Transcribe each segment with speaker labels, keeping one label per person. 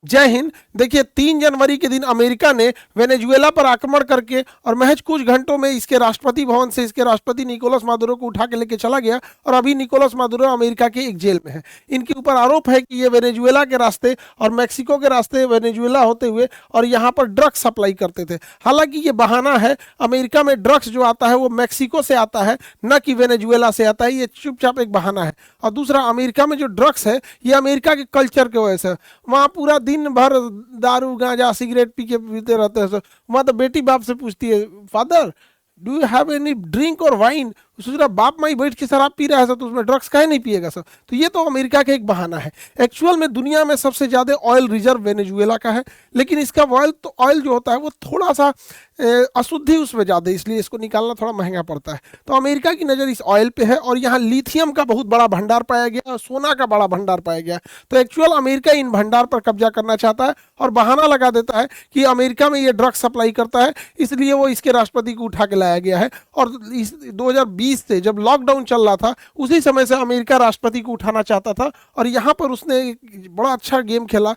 Speaker 1: जय हिंद। देखिए 3 जनवरी के दिन अमेरिका ने वेनेजुएला पर आक्रमण करके और महज कुछ घंटों में इसके राष्ट्रपति भवन से इसके राष्ट्रपति निकोलस मादुरो को उठा के लेके चला गया और अभी निकोलस मादुरो अमेरिका के एक जेल में है। इनके ऊपर आरोप है कि ये वेनेजुएला के रास्ते और मैक्सिको के रास्ते वेनेजुएला होते हुए और यहाँ पर ड्रग्स सप्लाई करते थे। हालांकि ये बहाना है, अमेरिका में ड्रग्स जो आता है वो मैक्सिको से आता है, न कि वेनेजुएला से आता है। ये चुपचाप एक बहाना है। और दूसरा, अमेरिका में जो ड्रग्स है ये अमेरिका के कल्चर की वजह से, वहाँ पूरा दिन भर दारू गांजा सिगरेट पी के पीते रहते हैं। वहाँ तो बेटी बाप से पूछती है, father do you have any drink और वाइन। सोच रहा बाप माई बैठ के शराब पी रहा है सर, तो उसमें ड्रग्स काहे नहीं पिएगा सर। तो ये तो अमेरिका का एक बहाना है। एक्चुअल में दुनिया में सबसे ज़्यादा ऑयल रिजर्व वेनेजुएला का है, लेकिन इसका ऑयल जो होता है वो थोड़ा सा अशुद्धि उसमें ज़्यादा, इसलिए इसको निकालना थोड़ा महंगा पड़ता है। तो अमेरिका की नज़र इस ऑयल पे है और यहाँ लिथियम का बहुत बड़ा भंडार पाया गया और सोना का बड़ा भंडार पाया गया। तो एक्चुअल अमेरिका इन भंडार पर कब्जा करना चाहता है और बहाना लगा देता है कि अमेरिका में ये ड्रग्स सप्लाई करता है, इसलिए वो इसके राष्ट्रपति को उठा के लाया गया है। और इस 2020 से जब लॉकडाउन चल रहा था उसी समय से अमेरिका राष्ट्रपति को उठाना चाहता था और यहाँ पर उसने एक बड़ा अच्छा गेम खेला।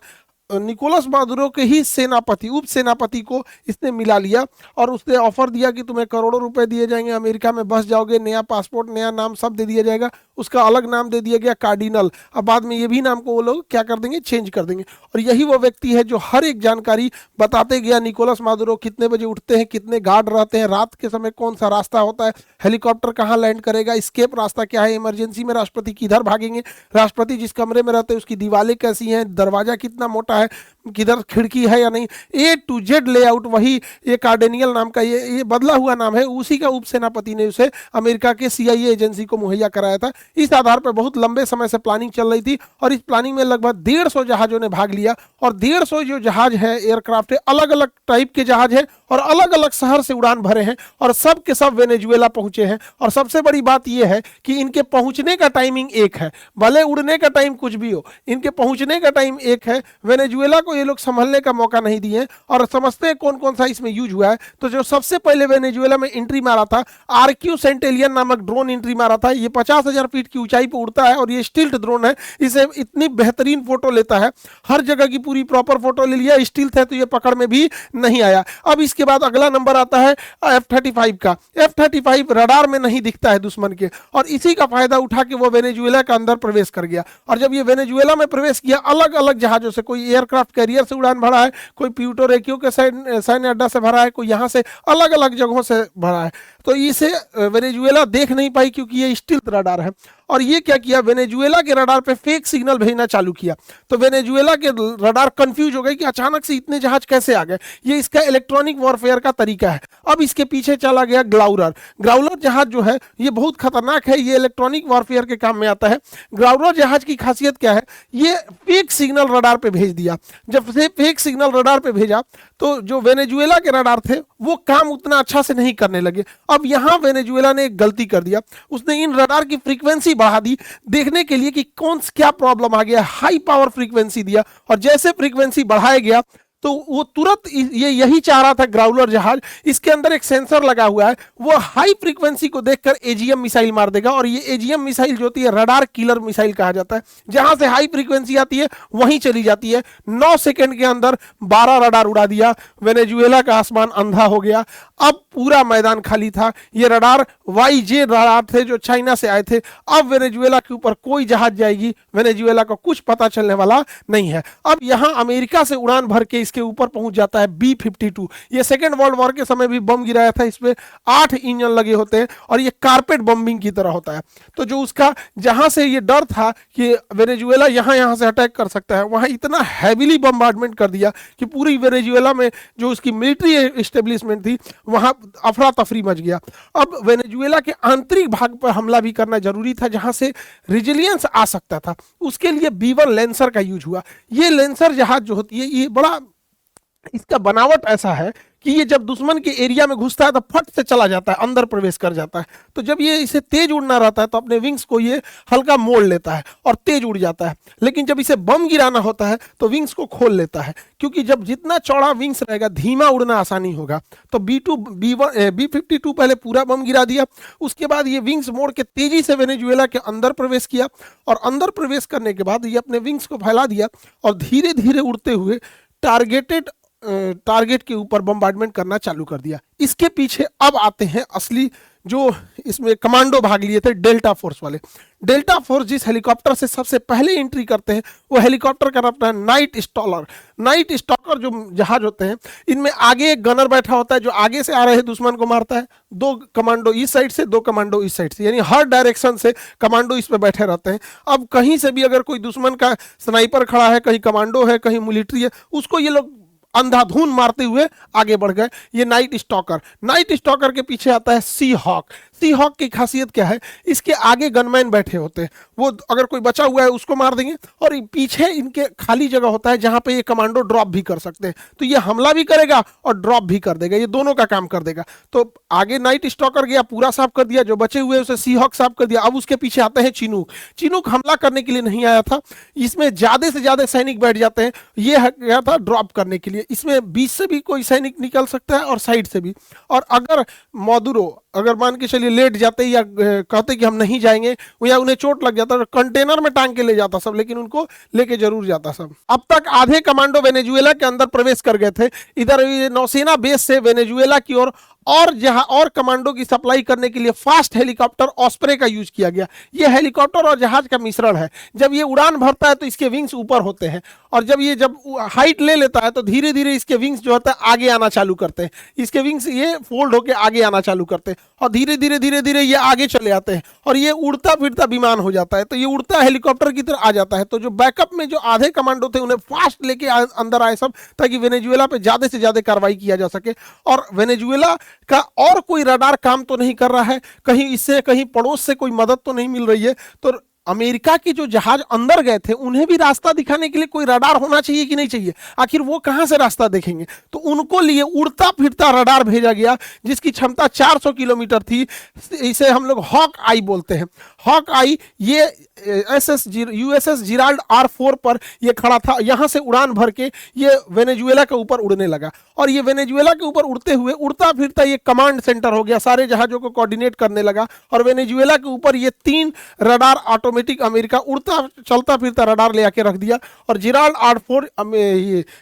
Speaker 1: निकोलस मादुरो के ही सेनापति, उप सेनापति को इसने मिला लिया और उसने ऑफर दिया कि तुम्हें करोड़ों रुपए दिए जाएंगे, अमेरिका में बस जाओगे, नया पासपोर्ट, नया नाम सब दे दिया जाएगा। उसका अलग नाम दे दिया गया कार्डिनल। अब बाद में ये भी नाम को वो लोग क्या कर देंगे, चेंज कर देंगे। और यही वो व्यक्ति है जो हर एक जानकारी बताते गया। निकोलस मादुरो कितने बजे उठते हैं, कितने गार्ड रहते हैं, रात के समय कौन सा रास्ता होता है, हेलीकॉप्टर कहाँ लैंड करेगा, स्केप रास्ता क्या है, इमरजेंसी में राष्ट्रपति किधर भागेंगे, राष्ट्रपति जिस कमरे में रहते हैं उसकी दीवारें कैसी हैं, दरवाजा कितना मोटा है, किधर खिड़की है या नहीं, ए टू जेड लेआउट। वही ये कार्डेनियल नाम का ये बदला हुआ नाम है, उसी का उप सेनापति ने उसे अमेरिका के CIA एजेंसी को मुहैया कराया था। इस आधार पर बहुत लंबे समय से प्लानिंग चल रही थी और इस प्लानिंग में लगभग 150 जहाजों ने भाग लिया। और 150 जो जहाज है, एयरक्राफ्ट है, अलग अलग टाइप के जहाज है और अलग अलग शहर से उड़ान भरे हैं और सब के सब वेनेजुएला पहुंचे हैं। और सबसे बड़ी बात यह है कि इनके पहुंचने का टाइमिंग एक है, भले उड़ने का टाइम कुछ भी हो, इनके पहुंचने का टाइम एक है। वेनेजुएला को ये लोग संभलने का मौका नहीं दिए और समझते हैं कौन कौन सा इसमें यूज हुआ है। तो जो सबसे पहले वेनेजुएला में एंट्री मारा था, RQ सेंटेलियन नामक ड्रोन एंट्री मारा था। ये 50,000 फीट की ऊंचाई पर उड़ता है और ये स्टिल्ट ड्रोन है। इसे इतनी बेहतरीन फोटो लेता है, हर जगह की पूरी प्रॉपर फोटो ले लिया। स्टिल्ट है तो ये पकड़ में भी नहीं आया। अब इसके बाद अगला नंबर आता है F-35 का। F-35 रडार में नहीं दिखता है दुश्मन के और इसी का फायदा उठा के वो वेनेजुएला के अंदर प्रवेश कर गया। और जब ये वेनेजुएला में प्रवेश किया, अलग अलग जहाजों से, कोई एयरक्राफ्ट कैरियर से उड़ान भरा है, कोई प्यूर्टो रिको के सैन्य अड्डा से भरा है, कोई यहाँ से अलग अलग जगहों से भरा है। तो इसे वेनेजुएला देख नहीं पाई क्योंकि ये स्टिल्थ रडार है। और ये क्या किया, वेनेजुएला के रडार पे फेक सिग्नल भेजना चालू किया। तो वेनेजुएला के रडार कंफ्यूज हो गए कि अचानक से इतने जहाज कैसे आ गए। ये इसका इलेक्ट्रॉनिक वॉरफेयर का तरीका है। अब इसके पीछे चला गया ग्लाउरर। ग्लाउरर जहाज जो है ये बहुत खतरनाक है, ये इलेक्ट्रॉनिक वॉरफेयर के काम में आता है। ग्लाउरर जहाज की खासियत क्या है, ये फेक सिग्नल रडार पे भेज दिया। जब से फेक सिग्नल रडार पे भेजा तो जो वेनेजुएला के रडार थे वो काम उतना अच्छा से नहीं करने लगे। अब यहाँ वेनेजुएला ने एक गलती कर दिया, उसने इन रडार की फ्रीक्वेंसी बढ़ा दी देखने के लिए कि कौन क्या प्रॉब्लम आ गया। हाई पावर फ्रीक्वेंसी दिया और जैसे फ्रीक्वेंसी बढ़ाया गया तो वो तुरंत यही चाह रहा था ग्राउलर जहाज, इसके अंदर एक सेंसर लगा हुआ है, वो हाई फ्रीक्वेंसी को देखकर AGM मिसाइल मार देगा। और ये AGM मिसाइल जो होती है रडार किलर मिसाइल कहा जाता है, जहां से हाई फ्रीक्वेंसी आती है वहीं चली जाती है। 9 सेकंड के अंदर 12 रडार उड़ा दिया। वेनेजुएला का आसमान अंधा हो गया। अब पूरा मैदान खाली था। ये रडार YJ रडार थे जो चाइना से आए थे। अब वेनेजुएला के ऊपर कोई जहाज जाएगी, वेनेजुएला को कुछ पता चलने वाला नहीं है। अब यहां अमेरिका से उड़ान भर के के ऊपर पहुंच जाता है B-52। ये सेकेंड वर्ल्ड वॉर के समय भी बम गिराया था, इसमें 8 इंजन लगे होते हैं और ये कारपेट बम्बिंग की तरह होता है। तो जो उसका जहां से ये डर था कि वेनेजुएला यहां से अटैक कर सकता है, वहां इतना हैवीली बम्बार्डमेंट कर दिया कि पूरी वेनेजुएला में जो उसकी मिलिट्री एस्टेब्लिशमेंट थी वहां अफरा तफरी मच गया। अब वेनेजुएला के आंतरिक भाग पर हमला भी करना जरूरी था जहां से रिजिलियंस आ सकता था। उसके लिए B-1 लेंसर का यूज हुआ। ये लेंसर जहाज जो होती है ये बड़ा, इसका बनावट ऐसा है कि ये जब दुश्मन के एरिया में घुसता है तो फट से चला जाता है, अंदर प्रवेश कर जाता है। तो जब ये इसे तेज उड़ना रहता है तो अपने विंग्स को ये हल्का मोड़ लेता है और तेज उड़ जाता है। लेकिन जब इसे बम गिराना होता है तो विंग्स को खोल लेता है, क्योंकि जब जितना चौड़ा विंग्स रहेगा धीमा उड़ना आसानी होगा। तो B-52 पहले पूरा बम गिरा दिया, उसके बाद ये विंग्स मोड़ के तेजी से वेनेजुएला के अंदर प्रवेश किया, और अंदर प्रवेश करने के बाद ये अपने विंग्स को फैला दिया और धीरे धीरे उड़ते हुए टारगेट के ऊपर बम्बार्डमेंट करना चालू कर दिया। इसके पीछे अब आते हैं असली जो इसमें कमांडो भाग लिए थे, डेल्टा फोर्स वाले। डेल्टा फोर्स जिस हेलीकॉप्टर से सबसे पहले एंट्री करते हैं वो हेलीकॉप्टर का नाम है नाइट स्टॉलर। नाइट स्टॉकर जो जहाज होते हैं, इनमें आगे एक गनर बैठा होता है जो आगे से आ रहे दुश्मन को मारता है, 2 कमांडो इस साइड से, 2 कमांडो इस साइड से, यानी हर डायरेक्शन से कमांडो इस पे बैठे रहते हैं। अब कहीं से भी अगर कोई दुश्मन का स्नाइपर खड़ा है, कहीं कमांडो है, कहीं मिलिट्री है, उसको ये लोग अंधाधुन मारते हुए आगे बढ़ गए। ये नाइट स्टॉकर। नाइट स्टॉकर के पीछे आता है सी हॉक। सी हॉक की खासियत क्या है, इसके आगे गनमैन बैठे होते हैं, वो अगर कोई बचा हुआ है उसको मार देंगे, और पीछे इनके खाली जगह होता है जहां पे ये कमांडो ड्रॉप भी कर सकते हैं। तो ये हमला भी करेगा और ड्रॉप भी कर देगा, ये दोनों का काम कर देगा। तो आगे नाइट स्टॉकर गया, पूरा साफ कर दिया, जो बचे हुए उसे सी हॉक साफ कर दिया। अब उसके पीछे आते हैं चिनूक। चिनूक हमला करने के लिए नहीं आया था, इसमें ज्यादा से ज्यादा सैनिक बैठ जाते हैं, ये गया था ड्रॉप करने के लिए। इसमें बीच से भी कोई सैनिक निकल सकता है और साइड से भी। और अगर मॉडुरो अगर मान के चलिए लेट जाते या कहते कि हम नहीं जाएंगे, या उन्हें चोट लग जाता तो कंटेनर में टांग के ले जाता सब, लेकिन उनको लेके जरूर जाता सब। अब तक आधे कमांडो वेनेजुएला के अंदर प्रवेश कर गए थे। इधर नौसेना बेस से वेनेजुएला की ओर और कमांडो की सप्लाई करने के लिए फास्ट हेलीकॉप्टर ऑस्प्रे का यूज किया गया। यह हेलीकॉप्टर और जहाज का मिश्रण है। जब ये उड़ान भरता है तो इसके विंग्स ऊपर होते हैं, और जब हाइट ले लेता है तो धीरे धीरे इसके विंग्स जो होता है आगे आना चालू करते हैं। इसके विंग्स ये फोल्ड होकर आगे आना चालू करते हैं, और धीरे धीरे ये आगे चले आते हैं, और ये उड़ता फिरता विमान हो जाता है। तो ये उड़ता हेलीकॉप्टर की तरह आ जाता है। तो जो बैकअप में जो आधे कमांडो थे उन्हें फास्ट लेके अंदर आए सब, ताकि वेनेजुएला पे ज्यादा से ज्यादा कार्रवाई किया जा सके। और वेनेजुएला का और कोई रडार काम तो नहीं कर रहा है, कहीं इससे कहीं पड़ोस से कोई मदद तो नहीं मिल रही है। तो अमेरिका के जो जहाज अंदर गए थे उन्हें भी रास्ता दिखाने के लिए कोई रडार होना चाहिए कि नहीं चाहिए। आखिर वो कहां से रास्ता देखेंगे, तो उनको लिए उड़ता फिरता रडार भेजा गया जिसकी क्षमता 400 किलोमीटर थी। इसे हम लोग हॉक आई बोलते हैं। हॉक आई ये USS जिराल्ड R4 पर ये खड़ा था। यहां से उड़ान भर के ये वेनेजुएला के ऊपर उड़ने लगा, और ये वेनेजुएला के ऊपर उड़ते हुए उड़ता फिरता ये कमांड सेंटर हो गया, सारे जहाजों को कोऑर्डिनेट करने लगा। और वेनेजुएला के ऊपर ये 3 रडार ऑटोमेटिक अमेरिका उड़ता चलता फिरता रडार ले आके रख दिया। और जिराल्ड R4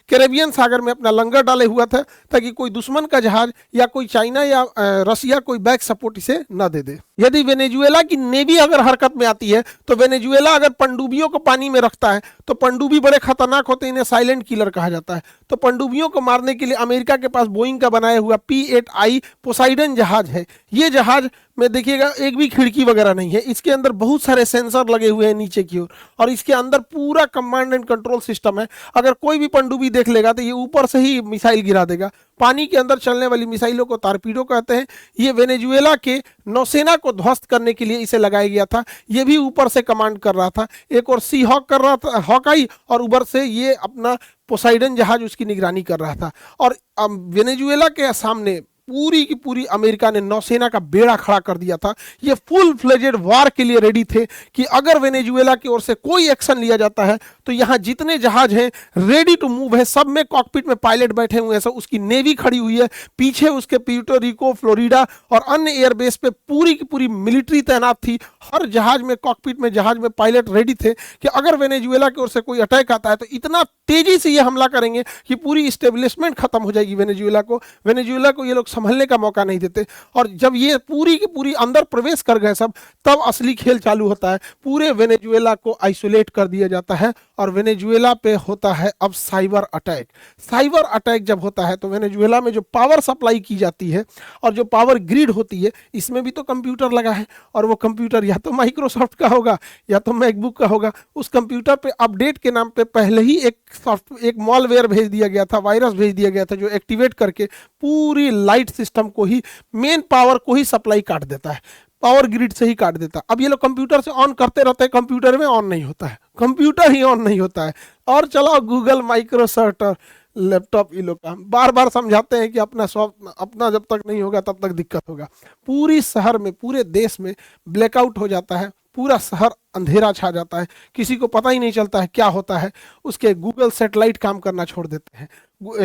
Speaker 1: कैरेबियन सागर में अपना लंगर डाले हुआ था, ताकि कोई दुश्मन का जहाज या कोई चाइना या रसिया कोई बैक सपोर्ट इसे न दे दे। यदि वेनेजुएला की नेवी अगर हरकत में आती है, तो वेनेजुएला अगर पनडुब्बियों को पानी में रखता है तो पनडुब्बी बड़े खतरनाक होते हैं, इन्हें साइलेंट किलर कहा जाता है। तो पनडुब्बियों को मारने के लिए अमेरिका के पास बोइंग का बनाया हुआ P-8I पोसाइडन जहाज है। ये जहाज में देखिएगा एक भी खिड़की वगैरह नहीं है, इसके अंदर बहुत सारे सेंसर लगे हुए हैं नीचे की ओर, और इसके अंदर पूरा कमांड एंड कंट्रोल सिस्टम है। अगर कोई भी पनडुब्बी देख लेगा तो ये ऊपर से ही मिसाइल गिरा देगा। पानी के अंदर चलने वाली मिसाइलों को तारपीडो कहते हैं। ये वेनेजुएला के नौसेना को ध्वस्त करने के लिए इसे लगाया गया था। ये भी ऊपर से कमांड कर रहा था, एक और सी हॉक कर रहा था, हॉकाई, और ऊपर से ये अपना पोसाइडन जहाज उसकी निगरानी कर रहा था। और वेनेजुएला के सामने पूरी की पूरी अमेरिका ने नौसेना का बेड़ा खड़ा कर दिया था। ये फुल फ्लेजेड वार के लिए रेडी थे कि अगर वेनेजुएला की ओर से कोई एक्शन लिया जाता है तो यहाँ जितने जहाज हैं रेडी टू मूव है, सब में कॉकपिट में पायलट बैठे हुए हैं, सब उसकी नेवी खड़ी हुई है, पीछे उसके प्यूर्टो रिको, फ्लोरिडा और अन्य एयरबेस पे पूरी की पूरी मिलिट्री तैनात थी। हर जहाज में कॉकपिट में जहाज में पायलट रेडी थे कि अगर वेनेजुएला की ओर से कोई अटैक आता है तो इतना तेजी से ये हमला करेंगे कि पूरी स्टेब्लिशमेंट खत्म हो जाएगी वेनेजुएला को ये लोग संभलने का मौका नहीं देते। और जब ये पूरी की पूरी अंदर प्रवेश कर गए सब, तब असली खेल चालू होता है। पूरे वेनेजुएला को आइसोलेट कर दिया जाता है और वेनेजुएला पे होता है अब साइबर अटैक। साइबर अटैक जब होता है तो वेनेजुएला में जो पावर सप्लाई की जाती है और जो पावर ग्रिड होती है, इसमें भी तो कंप्यूटर लगा है, और वो कंप्यूटर या तो माइक्रोसॉफ्ट का होगा या तो मैकबुक का होगा। उस कंप्यूटर पे अपडेट के नाम पे पहले ही एक मॉलवेयर भेज दिया गया था, वायरस भेज दिया गया था, जो एक्टिवेट करके पूरी लाइट सिस्टम को ही, मेन पावर को ही सप्लाई काट देता है, पावर ग्रिड से ही काट देता है। अब ये लोग कंप्यूटर से ऑन करते रहते हैं, कंप्यूटर में ऑन नहीं होता है, कंप्यूटर ही ऑन नहीं होता है। और चलाओ गूगल, माइक्रोसॉफ्ट और लैपटॉप ये लोग का बार बार समझाते हैं कि अपना सॉफ्ट अपना जब तक नहीं होगा तब तक दिक्कत होगा। पूरी शहर में, पूरे देश में ब्लैकआउट हो जाता है, पूरा शहर अंधेरा छा जाता है, किसी को पता ही नहीं चलता है क्या होता है। उसके गूगल सैटेलाइट काम करना छोड़ देते हैं,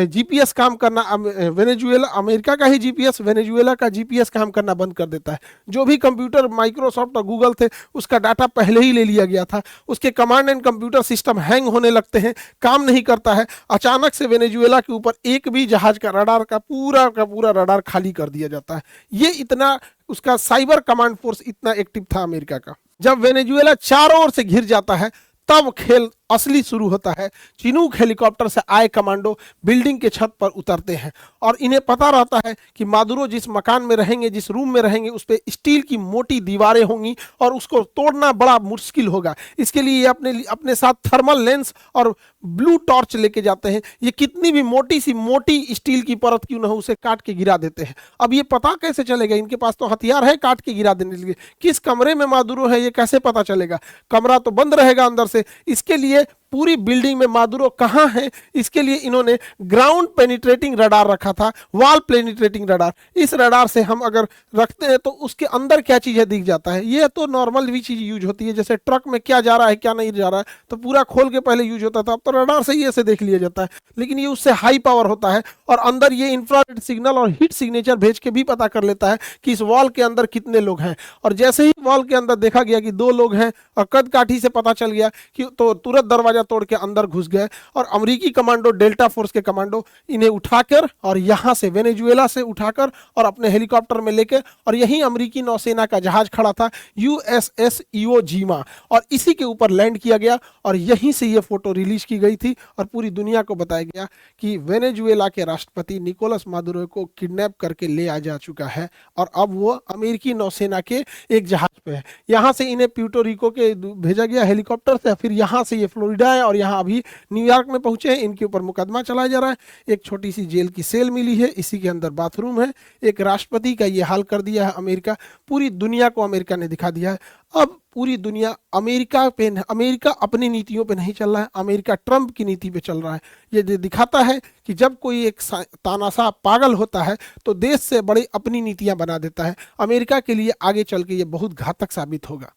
Speaker 1: जीपीएस काम करना, वेनेजुएला, अमेरिका का ही जीपीएस वेनेजुएला का जीपीएस काम करना बंद कर देता है। जो भी कंप्यूटर माइक्रोसॉफ्ट और गूगल थे उसका डाटा पहले ही ले लिया गया था, उसके command and computer system hang होने लगते हैं, काम नहीं करता है। अचानक से वेनेजुएला के ऊपर एक भी जहाज का पूरा रडार खाली कर दिया जाता है। ये इतना उसका साइबर कमांड फोर्स इतना एक्टिव था अमेरिका का। जब वेनेजुएला चारों ओर से घिर जाता है तब खेल असली शुरू होता है। चिनूक हेलीकॉप्टर से आए कमांडो बिल्डिंग के छत पर उतरते हैं और इन्हें पता रहता है कि मादुरो जिस मकान में रहेंगे, जिस रूम में रहेंगे, उस पर स्टील की मोटी दीवारें होंगी और उसको तोड़ना बड़ा मुश्किल होगा। इसके लिए ये अपने साथ थर्मल लेंस और ब्लू टॉर्च लेके जाते हैं। ये कितनी भी मोटी स्टील की परत क्यों ना हो उसे काट के गिरा देते हैं। अब ये पता कैसे चलेगा, इनके पास तो हथियार है काट के गिरा देने के लिए, किस कमरे में मादुरो है ये कैसे पता चलेगा? कमरा तो बंद रहेगा अंदर से। इसके लिए पूरी बिल्डिंग में मादुरो कहां है, इसके लिए इन्होंने ग्राउंड पेनिट्रेटिंग रडार रखा था, वॉल पेनिट्रेटिंग रडार। इस रडार से हम अगर रखते हैं तो उसके अंदर क्या चीज है दिख जाता है। ये तो नॉर्मल भी चीज यूज होती है, जैसे ट्रक में क्या जा रहा है क्या नहीं जा रहा है तो पूरा खोल के पहले यूज होता था, अब तो रडार से ही ऐसे देख लिया जाता है। लेकिन ये उससे हाई पावर होता है और अंदर ये इंफ्रारेड सिग्नल और हीट सिग्नेचर भेज के भी पता कर लेता है कि इस वॉल के अंदर कितने लोग हैं। और जैसे ही वॉल के अंदर देखा गया कि 2 लोग हैं और कद काठी से पता चल गया कि तो तुरंत दरवाजा तोड़ के अंदर घुस गए और अमेरिकी कमांडो, डेल्टा फोर्स के कमांडो इन्हें उठाकर और यहां से वेनेजुएला से उठाकर और अपने हेलीकॉप्टर में लेकर, और यहीं अमेरिकी नौसेना का जहाज खड़ा था यूएसएस इवो जीमा, और इसी के ऊपर लैंड किया गया और यहीं से ये फोटो रिलीज की गई थी और पूरी दुनिया को बताया गया कि वेनेजुएला के राष्ट्रपति निकोलस मादुरो को किडनैप करके ले आ जा चुका है और अब वो अमेरिकी नौसेना के एक जहाज पे है। यहाँ से इन्हें प्यूर्टो रिको के भेजा गया हेलीकॉप्टर से, फिर यहाँ से ये फ्लोरिडा है और यहाँ अभी न्यूयॉर्क में पहुंचे हैं। इनके ऊपर मुकदमा चलाया जा रहा है। एक छोटी सी जेल की सेल मिली है, इसी के अंदर बाथरूम है। एक राष्ट्रपति का ये हाल कर दिया है अमेरिका, पूरी दुनिया को अमेरिका ने दिखा दिया है। अब पूरी दुनिया अमेरिका अपनी नीतियों पे नहीं चल रहा है, अमेरिका ट्रंप की नीति पे चल रहा है। ये दिखाता है कि जब कोई एक तानाशाह पागल होता है तो देश से बड़ी अपनी नीतियां बना देता है। अमेरिका के लिए आगे चल के ये बहुत घातक साबित होगा।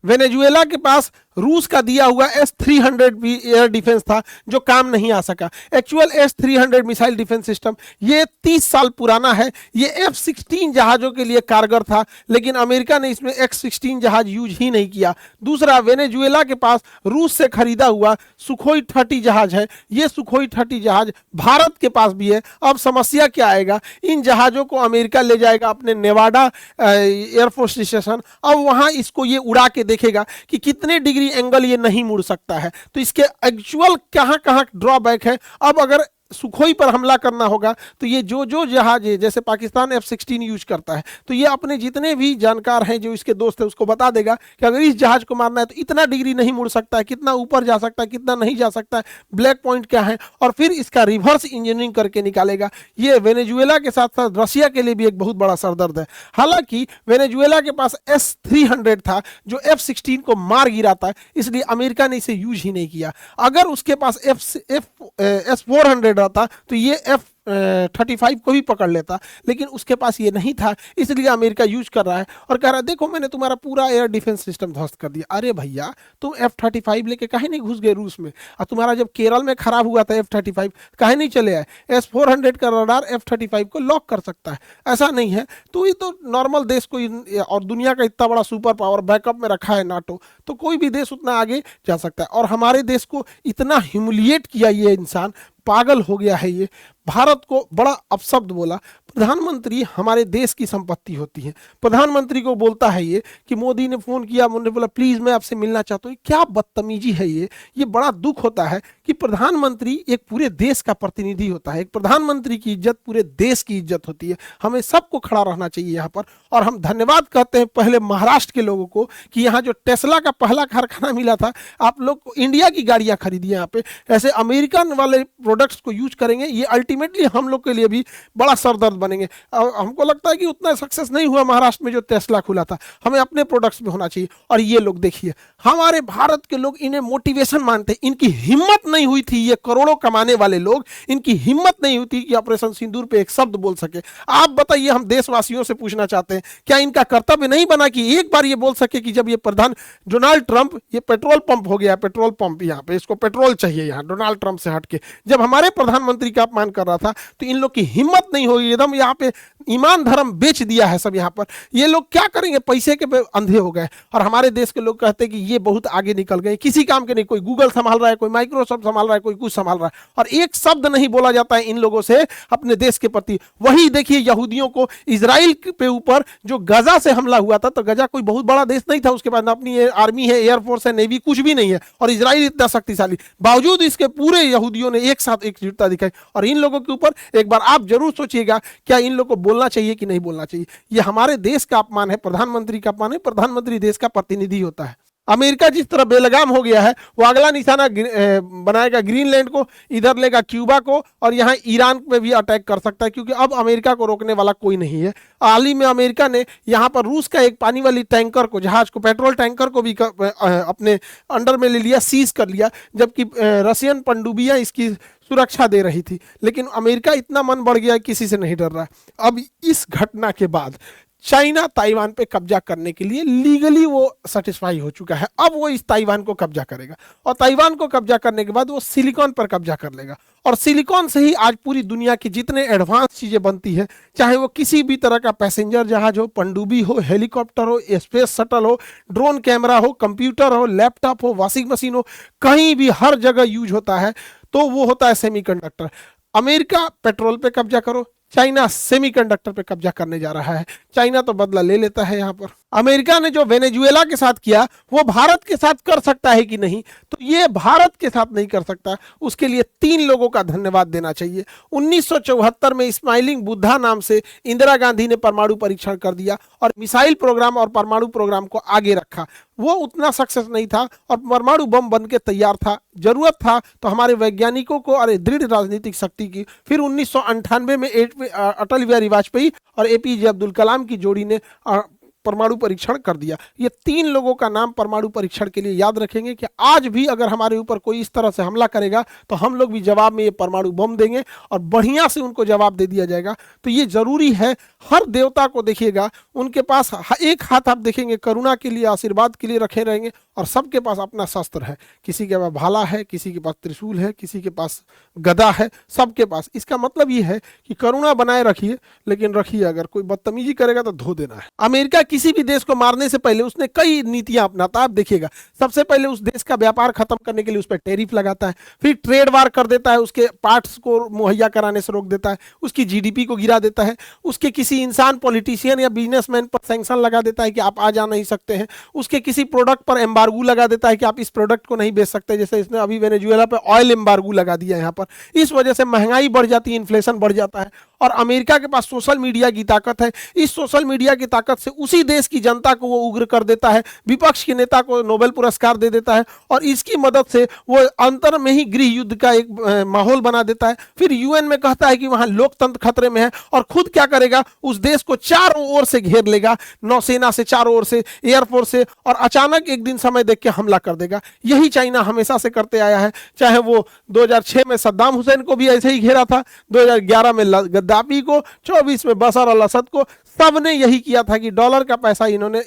Speaker 1: वेनेजुएला के पास रूस का दिया हुआ S-300 भी एयर डिफेंस था जो काम नहीं आ सका। Actual S-300 missile defence system ये 30 साल पुराना है। ये F-16 जहाजों के लिए कारगर था, लेकिन अमेरिका ने इसमें X-16 जहाज यूज ही नहीं किया। दूसरा, वेनेजुएला के पास रूस से खरीदा हुआ सुखोई 30 जहाज है। ये सुखोई 30 जहाज भारत के पास भी है। अब समस्या क्या आएगा, इन जहाजों को अमेरिका ले जाएगा अपने नेवाडा एयरफोर्स स्टेशन। अब वहां इसको ये उड़ा के देखेगा कि कितने डिग्री एंगल ये नहीं मुड़ सकता है, तो इसके एक्चुअल कहां कहां ड्रॉबैक है। अब अगर सुखोई पर हमला करना होगा तो ये जो जहाज है, जैसे पाकिस्तान F-16 यूज करता है, तो ये अपने जितने भी जानकार हैं जो इसके दोस्त है उसको बता देगा कि अगर इस जहाज को मारना है तो इतना डिग्री नहीं मुड़ सकता है, कितना ऊपर जा सकता है, कितना नहीं जा सकता है, ब्लैक पॉइंट क्या है, और फिर इसका रिवर्स इंजीनियरिंग करके निकालेगा। ये वेनेजुएला के साथ साथ रशिया के लिए भी एक बहुत बड़ा सरदर्द है। हालांकि वेनेजुएला के पास S-300 था जो F-16 को मार गिराता है, इसलिए अमेरिका ने इसे यूज ही नहीं किया। अगर उसके पास S-400 रहता तो ये F-35 को भी पकड़ लेता, लेकिन उसके पास ये नहीं था, इसलिए अमेरिका यूज कर रहा है और कह रहा है देखो मैंने तुम्हारा पूरा एयर डिफेंस सिस्टम ध्वस्त कर दिया। अरे भैया, तुम F-35 लेके काहे नहीं घुस गए रूस में? और तुम्हारा जब केरल में खराब हुआ था F-35 काहे नहीं चले आए? S-400 का रडार F-35 को लॉक कर सकता है, ऐसा नहीं है। तो ये तो नॉर्मल देश को, और दुनिया का इतना बड़ा सुपर पावर बैकअप में रखा है नाटो, तो कोई भी देश उतना आगे जा सकता है। और हमारे देश को इतना ह्यूमिलिएट किया ये इंसान, पागल हो गया है ये। भारत को बड़ा अपशब्द बोला। प्रधानमंत्री हमारे देश की संपत्ति होती है। प्रधानमंत्री को बोलता है ये कि मोदी ने फोन किया, मोदी ने बोला प्लीज मैं आपसे मिलना चाहता हूँ। क्या बदतमीजी है ये बड़ा दुख होता है कि प्रधानमंत्री एक पूरे देश का प्रतिनिधि होता है। एक प्रधानमंत्री की इज्जत पूरे देश की इज्जत होती है। हमें सबको खड़ा रहना चाहिए यहाँ पर। और हम धन्यवाद कहते हैं पहले महाराष्ट्र के लोगों को कि यहाँ जो टेस्ला का पहला कारखाना मिला था, आप लोग को इंडिया की गाड़ियां खरीदी यहाँ पे। ऐसे अमेरिकन वाले प्रोडक्ट्स को यूज करेंगे, ये अल्टीमेट अल्टीमेटली हम लोग के लिए भी बड़ा सरदर्द बनेंगे। हमको लगता है कि उतना सक्सेस नहीं हुआ महाराष्ट्र में जो टेस्ला खुला था, हमें अपने प्रोडक्ट्स में होना चाहिए। और ये लोग देखिए, हमारे भारत के लोग इन्हें मोटिवेशन मानते हैं, इनकी हिम्मत नहीं हुई थी, ये करोड़ों कमाने वाले लोग, इनकी हिम्मत नहीं हुई थी कि ऑपरेशन सिंदूर पे एक शब्द बोल सके। आप बताइए, हम देशवासियों से पूछना चाहते हैं, क्या इनका कर्तव्य नहीं बना कि एक बार ये बोल सके कि जब ये प्रधान डोनाल्ड ट्रंप, ये पेट्रोल पंप हो गया, पेट्रोल पंप यहाँ पे, इसको पेट्रोल चाहिए यहाँ डोनाल्ड ट्रंप से हटके, जब हमारे प्रधानमंत्री का अपमान कर रहा था तो इन लोग की हिम्मत नहीं होगी, एकदम यहाँ पे ईमान धर्म बेच दिया है सब यहाँ पर। ये लोग क्या करेंगे, पैसे के पे अंधे हो गए। और हमारे देश के लोग कहते हैं कि ये बहुत आगे निकल गए, किसी काम के नहीं, कोई गूगल संभाल रहा है, कोई माइक्रोसॉफ्ट संभाल रहा है, कोई कुछ संभाल रहा है, और एक शब्द नहीं बोला जाता है इन लोगों से अपने देश के प्रति। वही देखिए यहूदियों को इजराइल पे ऊपर जो गजा से हमला हुआ था, तो गजा कोई बहुत बड़ा देश नहीं था, उसके बाद अपनी आर्मी है, एयरफोर्स है, नेवी, कुछ भी नहीं है, और इजराइल इतना शक्तिशाली, बावजूद इसके पूरे यहूदियों ने एक साथ एकजुटता दिखाई। और इन लोगों के ऊपर एक बार आप जरूर सोचिएगा, क्या इन लोगों को बोलना चाहिए कि नहीं बोलना चाहिए। ये हमारे देश का अपमान है, प्रधानमंत्री का अपमान है। प्रधानमंत्री देश का प्रतिनिधि होता है। अमेरिका जिस तरह बेलगाम हो गया है, वो अगला निशाना बनाएगा ग्रीनलैंड को, इधर लेगा क्यूबा को, और यहाँ ईरान पे भी अटैक कर सकता है, क्योंकि अब अमेरिका को रोकने वाला कोई नहीं है। हाल ही में अमेरिका ने यहाँ पर रूस का एक पानी वाली टैंकर को, जहाज को, पेट्रोल टैंकर को भी अपने अंडर में ले लिया, सीज कर लिया, जबकि रशियन पनडुब्बियां इसकी सुरक्षा दे रही थी। लेकिन अमेरिका इतना मन बढ़ गया, किसी से नहीं डर रहा। अब इस घटना के बाद चाइना ताइवान पे कब्जा करने के लिए लीगली वो सेटिस्फाई हो चुका है। अब वो इस ताइवान को कब्जा करेगा, और ताइवान को कब्जा करने के बाद वो सिलिकॉन पर कब्जा कर लेगा, और सिलिकॉन से ही आज पूरी दुनिया की जितने एडवांस चीजें बनती है, चाहे वो किसी भी तरह का पैसेंजर जहाज हो, पनडुब्बी हो, हेलीकॉप्टर हो, स्पेस शटल हो, ड्रोन कैमरा हो, कंप्यूटर हो, लैपटॉप हो, वॉशिंग मशीन हो, कहीं भी हर जगह यूज होता है, तो वो होता है सेमीकंडक्टर। अमेरिका पेट्रोल पे कब्जा करो, चाइना सेमीकंडक्टर पे कब्जा करने जा रहा है। चाइना तो बदला ले लेता है यहाँ पर। अमेरिका ने जो वेनेजुएला के साथ किया, वो भारत के साथ कर सकता है कि नहीं, तो ये भारत के साथ नहीं कर सकता। उसके लिए 3 लोगों का धन्यवाद देना चाहिए। 1974 में स्माइलिंग बुद्धा नाम से इंदिरा गांधी ने परमाणु परीक्षण कर दिया, और मिसाइल प्रोग्राम और परमाणु प्रोग्राम को आगे रखा। वो उतना सक्सेस नहीं था, और परमाणु बम बन के तैयार था। जरूरत था तो हमारे वैज्ञानिकों को और दृढ़ राजनीतिक शक्ति की। फिर 1998 में अटल बिहारी वाजपेयी और एपीजे अब्दुल कलाम की जोड़ी ने परमाणु परीक्षण कर दिया। ये 3 लोगों का नाम परमाणु परीक्षण के लिए याद रखेंगे, कि आज भी अगर हमारे ऊपर कोई इस तरह से हमला करेगा, तो हम लोग भी जवाब में ये परमाणु बम देंगे, और बढ़िया से उनको जवाब दे दिया जाएगा। तो ये जरूरी है। हर देवता को देखिएगा, उनके पास एक हाथ आप देखेंगे करुणा के लिए, आशीर्वाद के लिए रखे रहेंगे, और सबके पास अपना शस्त्र है। किसी के पास भाला है, किसी के पास त्रिशूल है, किसी के पास गदा है, सबके पास। इसका मतलब ये है कि करुणा बनाए रखिए, लेकिन रखिए, अगर कोई बदतमीजी करेगा तो धो देना है। अमेरिका किसी भी देश को मारने से पहले उसने कई नीतियां अपनाता है। आप देखिएगा, सबसे पहले उस देश का व्यापार खत्म करने के लिए उस पर टैरिफ लगाता है, फिर ट्रेड वार कर देता है, उसके पार्ट्स को मुहैया कराने से रोक देता है, उसकी जीडीपी को गिरा देता है, उसके किसी इंसान, पॉलिटिशियन या बिजनेसमैन पर सैंक्शन लगा देता है कि आप आ जा नहीं सकते हैं, उसके किसी प्रोडक्ट पर एम्बार्गो लगा देता है कि आप इस प्रोडक्ट को नहीं बेच सकते। जैसे इसने अभी वेनेजुएला पे ऑयल एम्बार्गो लगा दिया यहाँ पर। इस वजह से महंगाई बढ़ जाती है, इन्फ्लेशन बढ़ जाता है। और अमेरिका के पास सोशल मीडिया की ताकत है। इस सोशल मीडिया की ताकत से उसी देश की जनता को वो उग्र कर देता है, विपक्ष के नेता को नोबेल पुरस्कार दे देता है, और इसकी मदद से वो अंतर में ही गृह युद्ध का एक माहौल बना देता है। फिर यूएन में कहता है कि वहां लोकतंत्र खतरे में है, और खुद क्या करेगा, उस देश को चारों ओर से घेर लेगा, नौसेना से, चारों ओर से, एयरफोर्स से, और अचानक एक दिन समय देख के हमला कर देगा। यही चाइना हमेशा से करते आया है। चाहे वो 2006 में सद्दाम हुसैन को भी ऐसे ही घेरा था, 2011 में गद्दाफी को, 24 में बशर अल असद को, सबने यही किया था कि डॉलर का पैसा इन्होंने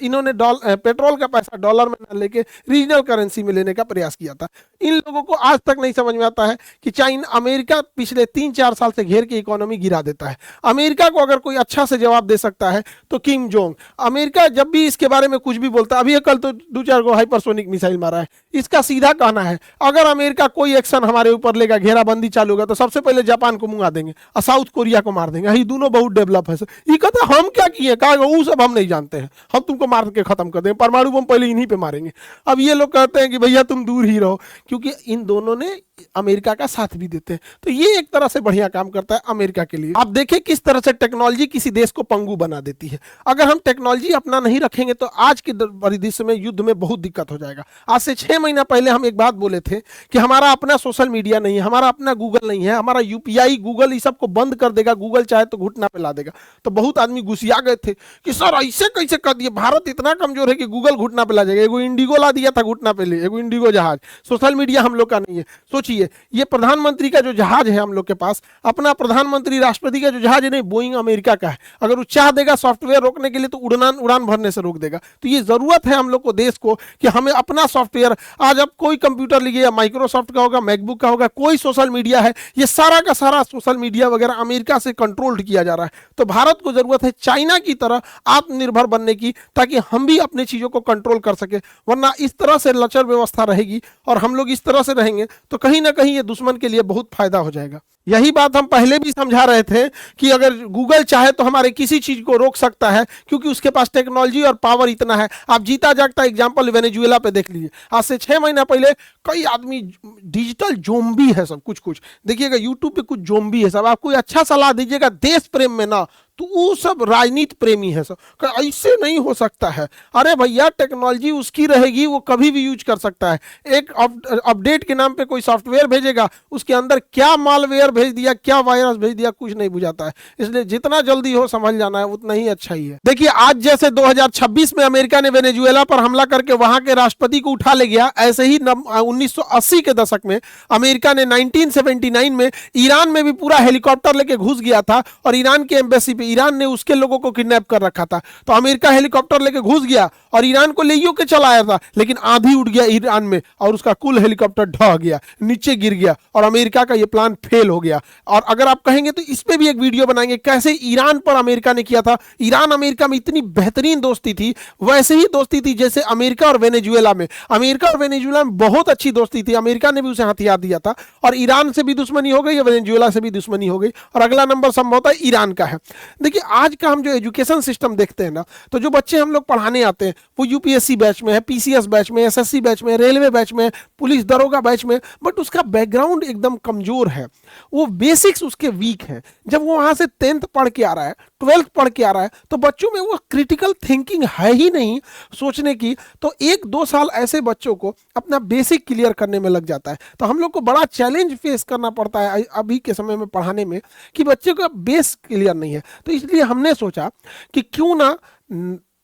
Speaker 1: पेट्रोल का पैसा डॉलर में न लेके रीजनल करेंसी में लेने का प्रयास किया था। इन लोगों को आज तक नहीं समझ में आता है कि चाइना, अमेरिका पिछले 3-4 साल से घेर के इकोनॉमी गिरा देता है। अमेरिका को अगर कोई अच्छा से जवाब दे सकता है तो किम जोंग। अमेरिका जब भी इसके बारे में कुछ भी बोलता है, अभी कल तो 2-4 गो हाइपरसोनिक मिसाइल मारा है, इसका सीधा कहना है अगर अमेरिका कोई एक्शन हमारे ऊपर लेगा, घेराबंदी चालू होगा, तो सबसे पहले जापान को मुंगा देंगे और साउथ कोरिया को मार देंगे। ये दोनों बहुत डेवलप है। ये कहता हम क्या किए, कहा वो सब हम नहीं जानते हैं, हम तुमको मार के खत्म कर देंगे, परमाणु बम पहले इन्हीं पे मारेंगे। अब ये लोग कहते हैं कि भैया तुम दूर ही रहो, क्योंकि इन दोनों ने अमेरिका का साथ भी देते हैं। तो ये एक तरह से बढ़िया काम करता है अमेरिका के लिए। आप देखें किस तरह से टेक्नोलॉजी किसी देश को पंगु बना देती है। अगर हम टेक्नोलॉजी अपना नहीं रखेंगे तो आज के परिदृश्य में युद्ध में बहुत दिक्कत हो जाएगा। आज से 6 महीना पहले हम एक बात बोले थे कि हमारा अपना सोशल मीडिया नहीं है, हमारा अपना गूगल नहीं है, हमारा यूपीआई गूगल इस सबको बंद कर देगा, गूगल चाहे तो घुटना पे ला देगा। तो बहुत आदमी गुस्सिया गए थे कि सर ऐसे कैसे कर दिए, भारत इतना कमजोर है कि गूगल घुटना पे ला जाएगा। एगो इंडिगो ला दिया था घुटना पे, ले एगो इंडिगो जहाज, सोशल मीडिया हम लोग का नहीं है। सोचिए ये प्रधानमंत्री का जो जहाज है हम लोग के पास, अपना प्रधानमंत्री राष्ट्रपति का जो जहाज है नहीं, बोइंग अमेरिका का है। अगर वो चाह देगा सॉफ्टवेयर रोकने के लिए तो उड़ान भरने से रोक देगा। तो ये जरूरत है हम लोग को, देश को, कि हमें अपना सॉफ्टवेयर, आज आप कोई कंप्यूटर लीजिए, या माइक्रोसॉफ्ट का होगा, मैकबुक का होगा, कोई सोशल मीडिया है, ये सारा का सारा सोशल मीडिया वगैरह अमेरिका से कंट्रोल्ड किया जा रहा है। तो भारत को जरूरत है चाइना की तरह आत्मनिर्भर बनने की, ताकि हम भी अपनी चीजों को कंट्रोल कर सके। वरना इस तरह से लचर व्यवस्था रहेगी और हम लोग इस तरह से रहेंगे तो कहीं ना कहीं ये दुश्मन के लिए बहुत फायदा हो जाएगा। यही बात हम पहले भी समझा रहे थे कि अगर गूगल चाहे तो हमारे किसी चीज को रोक सकता है, क्योंकि उसके पास टेक्नोलॉजी और पावर इतना है। आप जीता जागता एग्जांपल वेनेजुएला पे देख लीजिए। आज से 6 महीना पहले कई आदमी डिजिटल जोम्बी है सब, कुछ देखिएगा यूट्यूब पे कुछ जोम्बी है सब। आप कोई अच्छा सलाह दीजिएगा देश प्रेम में ना, तो वो सब राजनीति प्रेमी है सब, ऐसे नहीं हो सकता है। अरे भैया टेक्नोलॉजी उसकी रहेगी, वो कभी भी यूज कर सकता है। एक अपडेट के नाम पे कोई सॉफ्टवेयर भेजेगा, उसके अंदर क्या मालवेयर भेज दिया, क्या वायरस भेज दिया, कुछ नहीं बुझाता है। इसलिए जितना जल्दी हो समझ जाना है उतना ही अच्छा ही है। देखिए आज जैसे 2026 में अमेरिका ने वेनेजुएला पर हमला करके वहां के राष्ट्रपति को उठा ले गया, ऐसे ही 1980 के दशक में अमेरिका ने 1979 में ईरान में भी पूरा हेलीकॉप्टर लेके घुस गया था और ईरान के एम्बेसी पे ईरान ने उसके लोगों को किडनैप कर रखा था। तो अमेरिका हेलीकॉप्टर लेके घुस गया और ईरान को ले के चला आया था, लेकिन आंधी उड़ गया ईरान में और उसका कुल हेलीकॉप्टर ढह गया, नीचे गिर गया और अमेरिका का ये प्लान फेल हो गया। और अगर आप कहेंगे तो इस पे भी एक वीडियो बनाएंगे कैसे ईरान पर अमेरिका ने किया था। ईरान अमेरिका में इतनी बेहतरीन दोस्ती थी, वैसे ही दोस्ती थी जैसे अमेरिका और वेनेजुएला में। अमेरिका और वेनेजुएला में बहुत अच्छी दोस्ती थी, अमेरिका ने भी उसे हथियार दिया था और ईरान से भी दुश्मनी हो गई या वेनेजुएला से भी दुश्मनी हो गई और अगला नंबर संभवतः ईरान का है। देखिए आज का हम जो एजुकेशन सिस्टम देखते हैं ना, तो जो बच्चे हम लोग पढ़ाने आते हैं वो यूपीएससी बैच में है, पीसीएस बैच में, एसएससी बैच में, रेलवे बैच में, पुलिस दरोगा बैच में, बट उसका बैकग्राउंड एकदम कमजोर है, वो बेसिक्स उसके वीक है। जब वो वहां से 10th पढ़ के आ रहा है, 12th पढ़ के आ रहा है, तो बच्चों में वो क्रिटिकल थिंकिंग है ही नहीं सोचने की। तो 1-2 साल ऐसे बच्चों को अपना बेसिक क्लियर करने में लग जाता है। तो हम लोग को बड़ा चैलेंज फेस करना पड़ता है अभी के समय में पढ़ाने में कि बच्चे का बेस क्लियर नहीं है। तो इसलिए हमने सोचा कि क्यों ना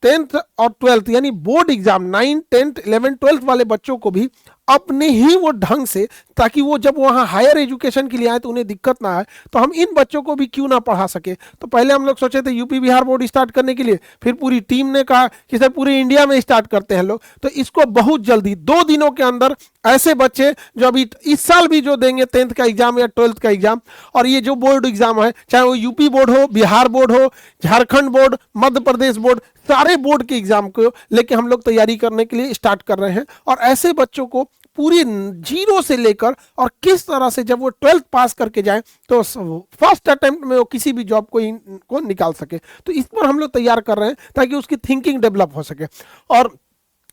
Speaker 1: 10th और 12th यानी बोर्ड एग्जाम 9, 10, 11, 12th वाले बच्चों को भी अपने ही वो ढंग से, ताकि वो जब वहाँ हायर एजुकेशन के लिए आए तो उन्हें दिक्कत ना आए, तो हम इन बच्चों को भी क्यों ना पढ़ा सके। तो पहले हम लोग सोचे थे यूपी बिहार बोर्ड स्टार्ट करने के लिए, फिर पूरी टीम ने कहा कि सर पूरे इंडिया में स्टार्ट करते हैं लोग। तो इसको बहुत जल्दी 2 दिनों के अंदर ऐसे बच्चे जो अभी इस साल भी जो देंगे 10th का एग्जाम या 12th का एग्जाम, और ये जो बोर्ड एग्जाम है, चाहे वो यूपी बोर्ड हो, बिहार बोर्ड हो, झारखंड बोर्ड, मध्य प्रदेश बोर्ड, सारे बोर्ड के एग्जाम को लेके हम लोग तैयारी करने के लिए स्टार्ट कर रहे हैं। और ऐसे बच्चों को पूरी 0 से लेकर और किस तरह से जब वो 12th पास करके जाए तो फर्स्ट अटेम्प्ट में वो किसी भी जॉब को निकाल सके। तो इस पर हम लोग तैयार कर रहे हैं ताकि उसकी थिंकिंग डेवलप हो सके। और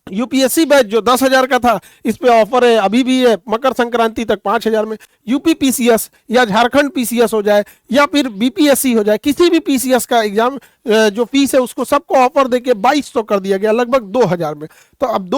Speaker 1: यूपीएससी बैच जो 10,000 का था, इस पे ऑफर है अभी भी है मकर संक्रांति तक 5,000 में। यूपी पीसीएस या झारखंड पीसीएस हो जाए या फिर बीपीएससी हो जाए, किसी भी पीसीएस का एग्जाम जो फीस है उसको सबको ऑफर देके 2200 कर दिया गया, लगभग 2,000 में। तो अब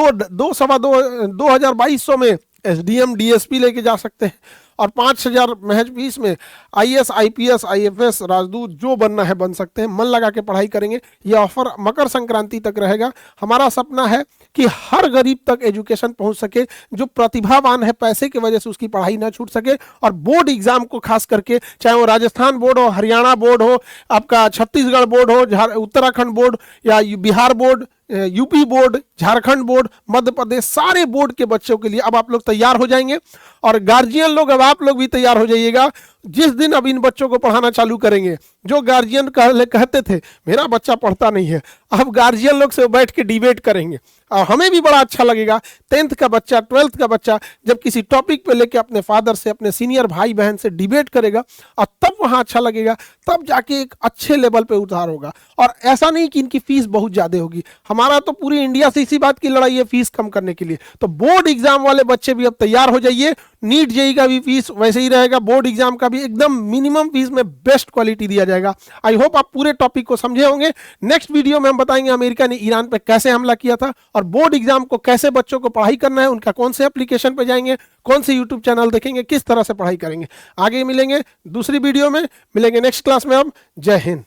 Speaker 1: 2200 में एसडीएम डीएसपी लेके जा सकते हैं और 5,000 महज फीस में आईएएस आईपीएस आईएफएस राजदूत जो बनना है बन सकते हैं। मन लगा के पढ़ाई करेंगे। ये ऑफर मकर संक्रांति तक रहेगा। हमारा सपना है कि हर गरीब तक एजुकेशन पहुंच सके, जो प्रतिभावान है पैसे की वजह से उसकी पढ़ाई ना छूट सके। और बोर्ड एग्जाम को खास करके, चाहे वो राजस्थान बोर्ड हो, हरियाणा बोर्ड हो, आपका छत्तीसगढ़ बोर्ड हो, उत्तराखंड बोर्ड या Bihar board, UP board, Jharkhand board, Madhya Pradesh, सारे बोर्ड के बच्चों के लिए अब आप लोग तैयार हो जाएंगे। और गार्जियन लोग अब आप लोग भी तैयार हो जाइएगा। जिस दिन अब इन बच्चों को पढ़ाना चालू करेंगे, जो गार्जियन कहते थे मेरा बच्चा पढ़ता नहीं है, अब गार्जियन लोग से बैठ के डिबेट करेंगे और हमें भी बड़ा अच्छा लगेगा। 10th का बच्चा, 12th का बच्चा जब किसी टॉपिक पे लेके अपने फादर से, अपने सीनियर भाई बहन से डिबेट करेगा और तब वहाँ अच्छा लगेगा, तब जाके एक अच्छे लेवल पे उतार होगा। और ऐसा नहीं कि इनकी फीस बहुत ज़्यादा होगी, हमारा तो पूरी इंडिया से इसी बात की लड़ाई है फीस कम करने के लिए। तो बोर्ड एग्जाम वाले बच्चे भी अब तैयार हो जाइए, नीट जेई का भी फीस वैसे ही रहेगा, बोर्ड एग्जाम का भी एकदम मिनिमम फीस में बेस्ट क्वालिटी दिया जाएगा। आई होप आप पूरे टॉपिक को समझे होंगे। नेक्स्ट वीडियो में हम बताएंगे अमेरिका ने ईरान पे कैसे हमला किया था और बोर्ड एग्जाम को कैसे बच्चों को पढ़ाई करना है, उनका कौन से एप्लीकेशन पे जाएंगे, कौन से यूट्यूब चैनल देखेंगे, किस तरह से पढ़ाई करेंगे। आगे मिलेंगे दूसरी वीडियो में, मिलेंगे नेक्स्ट क्लास में। अब जय हिंद।